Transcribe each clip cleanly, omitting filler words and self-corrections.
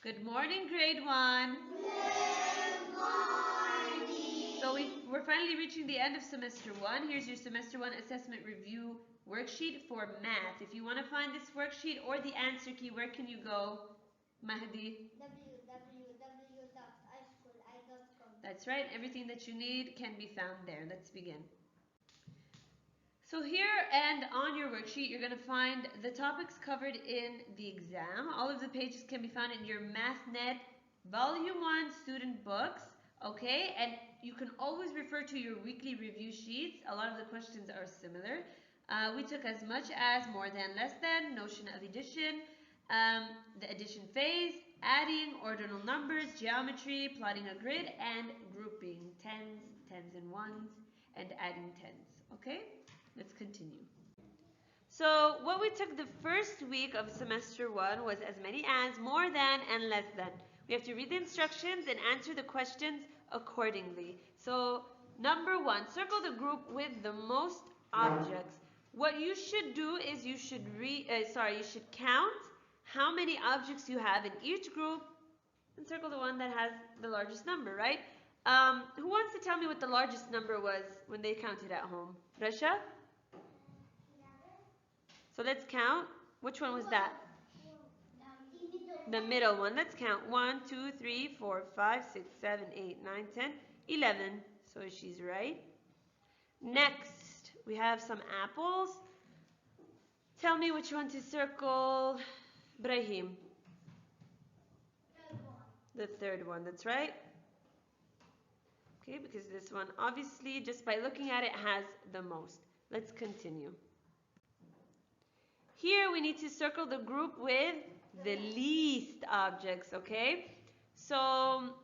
Good morning, grade 1. Good morning. So we're finally reaching the end of semester 1. Here's your semester 1 assessment review worksheet for math. If you want to find this worksheet or the answer key, where can you go, Mahdi? www.ischooli.com. That's right. Everything that you need can be found there. Let's begin. So here and on your worksheet, you're going to find the topics covered in the exam. All of the pages can be found in your MathNet Volume 1 student books, okay? And you can always refer to your weekly review sheets. A lot of the questions are similar. We took as much as, more than, less than, notion of addition, the addition phase, adding, ordinal numbers, geometry, plotting a grid, and grouping, tens and ones, and adding tens, okay? Let's continue. So what we took the first week of semester 1 was as many as, more than, and less than. We have to read the instructions and answer the questions accordingly. So number 1, circle the group with the most objects. What you should do is you should count how many objects you have in each group and circle the one that has the largest number, right? Who wants to tell me what the largest number was when they counted at home? Rasha? So let's count. Which one was that? The middle one. Let's count. 1, 2, 3, 4, 5, 6, 7, 8, 9, 10, 11. So she's right. Next, we have some apples. Tell me which one to circle. Brahim. The third one. That's right. Okay, because this one, obviously, just by looking at it, has the most. Let's continue. Here we need to circle the group with the least objects, okay? So,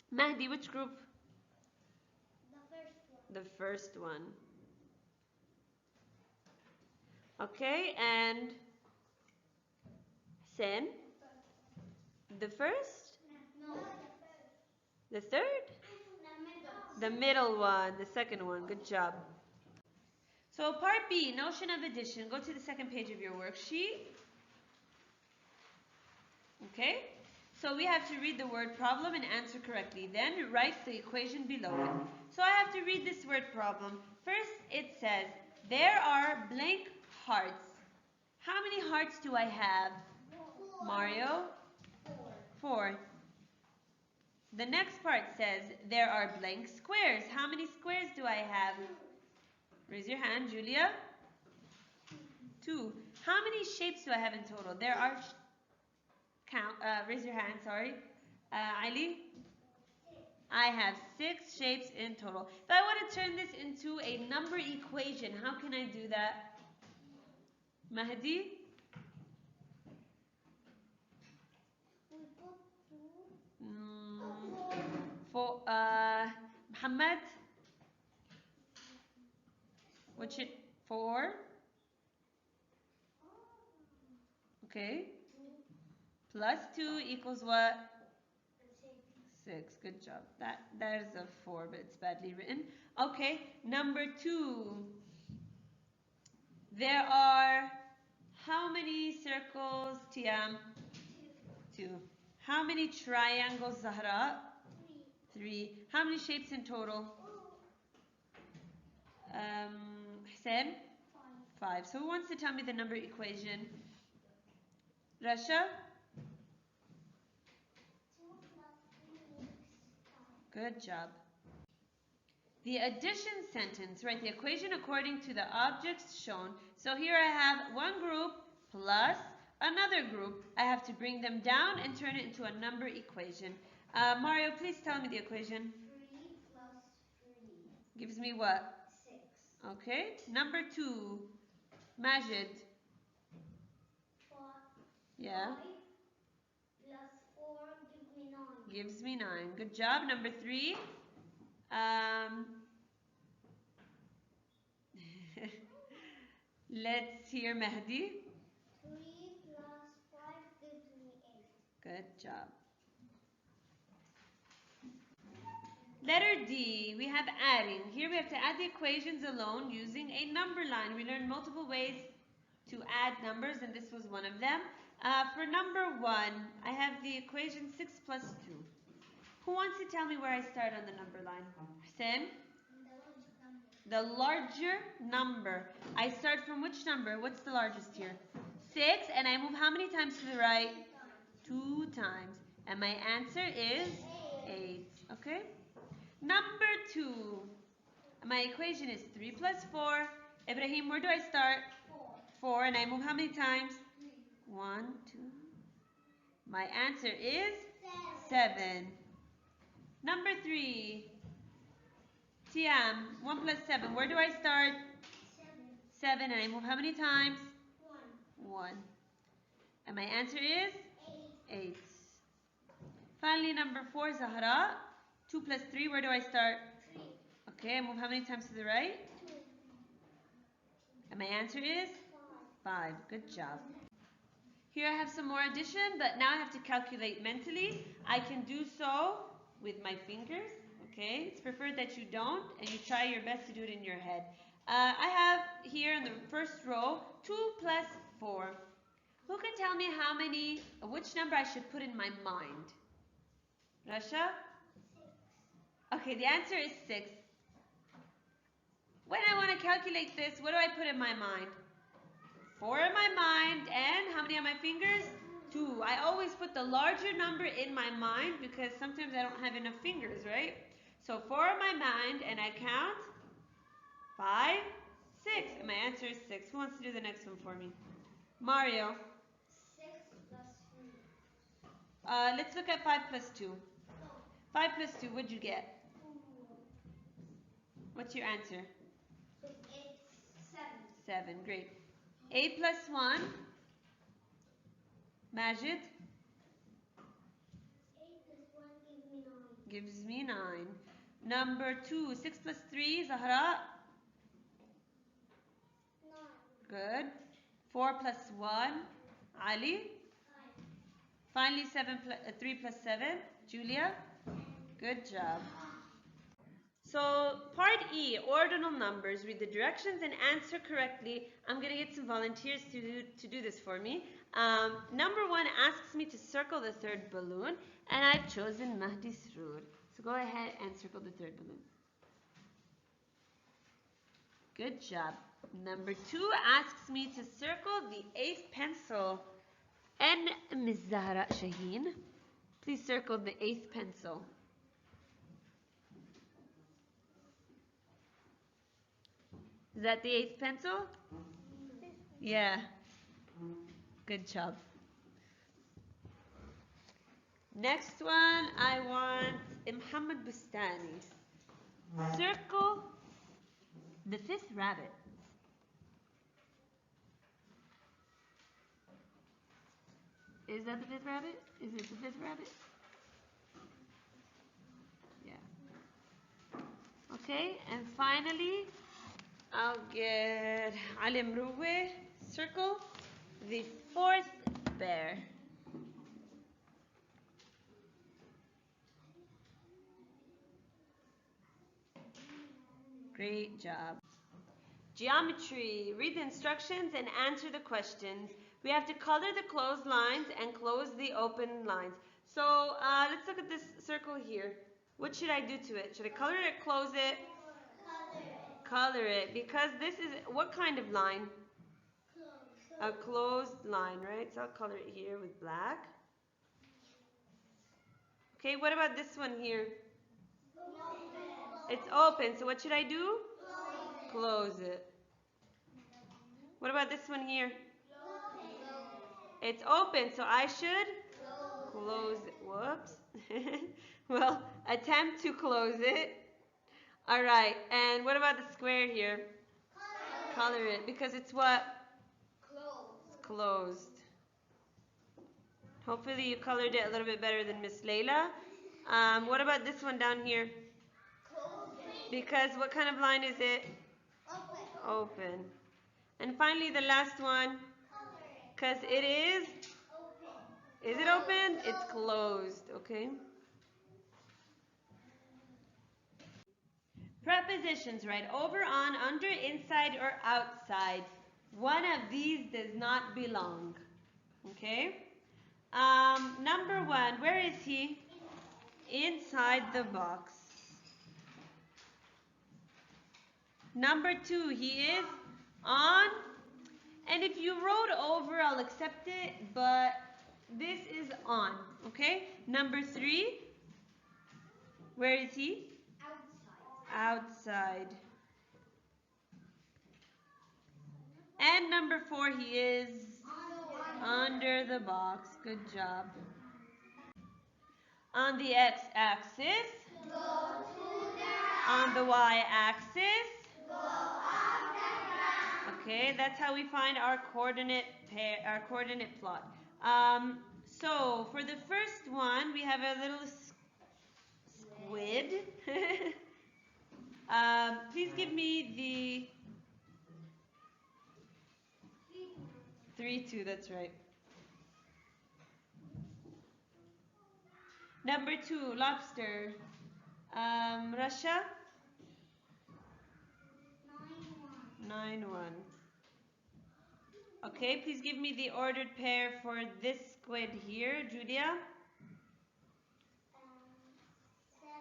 Mahdi, which group? The first one. The first one. Okay, and Sen? The first? No, The third? The middle one, the second one. Good job. So part B, notion of addition. Go to the second page of your worksheet. Okay? So we have to read the word problem and answer correctly. Then write the equation below it. So I have to read this word problem. First it says, there are blank hearts. How many hearts do I have? Mario? 4. The next part says, there are blank squares. How many squares do I have? Raise your hand, Julia. 2. How many shapes do I have in total? There are, raise your hand, sorry. Ali? I have 6 shapes in total. If I want to turn this into a number equation, how can I do that? Mahdi? For Muhammad? What's it? 4? Okay. Plus 2 equals what? 6. Good job. That is a 4, but it's badly written. Okay. Number 2. There are how many circles, Tiam? 2. How many triangles, Zahra? 3. How many shapes in total? Hussein? 5. So who wants to tell me the number equation? Rasha? Good job. The addition sentence, write the equation according to the objects shown. So here I have one group plus another group. I have to bring them down and turn it into a number equation. Mario, please tell me the equation. 3 plus 3. Gives me what? 6. Okay. Number 2. Majid. 5. Yeah. 5 plus 4 gives me 9. Gives me 9. Good job. Number 3. Let's hear Mahdi. 3 plus 5 gives me 8. Good job. Letter D, we have adding. Here we have to add the equations alone using a number line. We learned multiple ways to add numbers, and this was one of them. For number 1, I have the equation 6 plus 2. Who wants to tell me where I start on the number line? Hussein? The larger number. I start from which number? What's the largest here? 6, and I move how many times to the right? 2 times. And my answer is 8. Okay? Number 2. My equation is 3 plus 4. Ibrahim, where do I start? 4, and I move how many times? 1, 2. My answer is 7. Number 3. Tiam, 1 plus 7. Where do I start? 7, and I move how many times? 1. And my answer is 8. Finally, number 4, Zahra. 2 plus 3. Where do I start? 3. Okay, I move how many times to the right? 2. And my answer is 5. 5. Good job. Here I have some more addition, but now I have to calculate mentally. I can do so with my fingers, okay? It's preferred that you don't, and you try your best to do it in your head. I have here in the first row 2 plus 4. Who can tell me which number I should put in my mind? Rasha? 6. Okay, the answer is 6. When I want to calculate this, what do I put in my mind? 4 in my mind, and how many on my fingers? 2. I always put the larger number in my mind because sometimes I don't have enough fingers, right? So 4 in my mind, and I count 5, 6. And my answer is 6. Who wants to do the next one for me? Mario. 6 plus 3. Let's look at 5 plus 2. 5 plus 2, what'd you get? 2. What's your answer? It's 7. 7, great. 8 plus 1. Majid? 8 plus 1 gives me 9. Gives me 9. Number 2, 6 plus 3, Zahra? 9. Good. 4 plus 1, Ali? 5. Finally, 3 plus 7, Julia? Good job. So, part E, ordinal numbers. Read the directions and answer correctly. I'm going to get some volunteers to do this for me. Number 1 asks me to circle the third balloon, and I've chosen Mahdi Sroor. So go ahead and circle the third balloon. Good job. Number 2 asks me to circle the 8th pencil. And Ms. Zahra Shaheen, please circle the 8th pencil. Is that the 8th pencil? Yeah. Good job. Next one, I want Muhammad Bustani. Circle the 5th rabbit. Is that the 5th rabbit? Is it the 5th rabbit? Yeah. Okay, and finally, I'll get Ali Mrouwe. Circle the 4th bear. Great job. Geometry. Read the instructions and answer the questions. We have to color the closed lines and close the open lines. So let's look at this circle here. What should I do to it? Should I color it or close it? Color it. Color it, because this is what kind of line? A closed line, right? So I'll color it here with black. Okay, what about this one here? It's open, so what should I do? Close it. What about this one here? It's open, so I should close it. Whoops. Well, attempt to close it. All right, and what about the square here? Color it, because it's what? It's closed. Hopefully you colored it a little bit better than Miss Layla. What about this one down here? Because what kind of line is it? Open. And finally the last one, because it is? Is it open? It's closed, okay? Prepositions, right? Over, on, under, inside, or outside. One of these does not belong. Okay. Number 1, where is he? Inside the box. Number 2, he is on. And if you wrote over, I'll accept it, but this is on. Okay. Number 3, where is he? Outside. And number 4, he is under the box. Good job. On the x-axis. On the y-axis. Okay, that's how we find our coordinate plot. So for the first one, we have a little squid. Please give me the 3, 2, that's right. Number 2, lobster. Russia? 9, 1. Okay, please give me the ordered pair for this squid here, Julia. 7,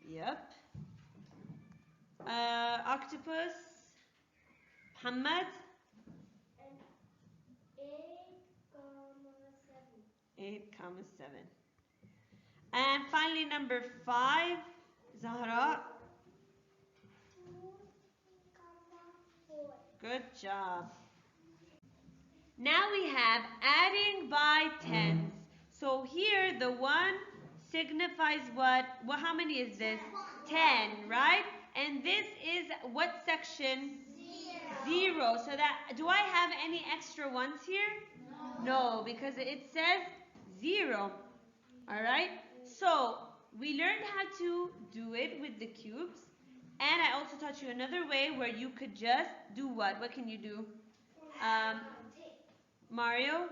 3. Yep. Octopus. Muhammad. 8, 7. And finally, number 5, Zahra. 2, 4. Good job. Now we have adding by tens. So here the 1 signifies what? Well, how many is this? 10, right? And this is what section? 0. So that, do I have any extra ones here? No, because it says 0. All right? So we learned how to do it with the cubes. And I also taught you another way where you could just do what? What can you do? Mario?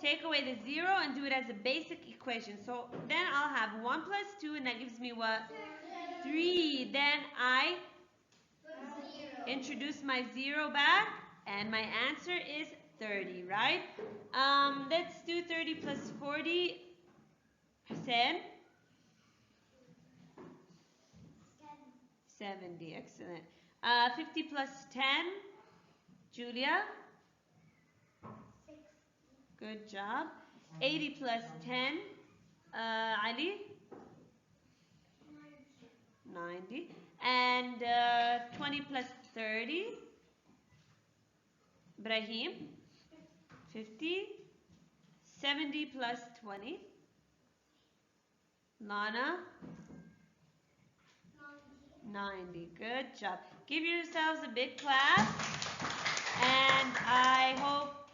Take away the 0 and do it as a basic equation. So then I'll have 1 plus 2, and that gives me what? 3. Then I introduce my 0 back, and my answer is 30, right? Let's do 30 plus 40. Hussein? 70, excellent. 50 plus 10. Julia? 6. Good job. 80 plus 10. Ali? 90. And 20 plus 30. Ibrahim? 50. 70 plus 20. Lana? 90. Good job. Give yourselves a big clap. And I hope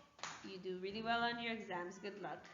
you do really well on your exams. Good luck.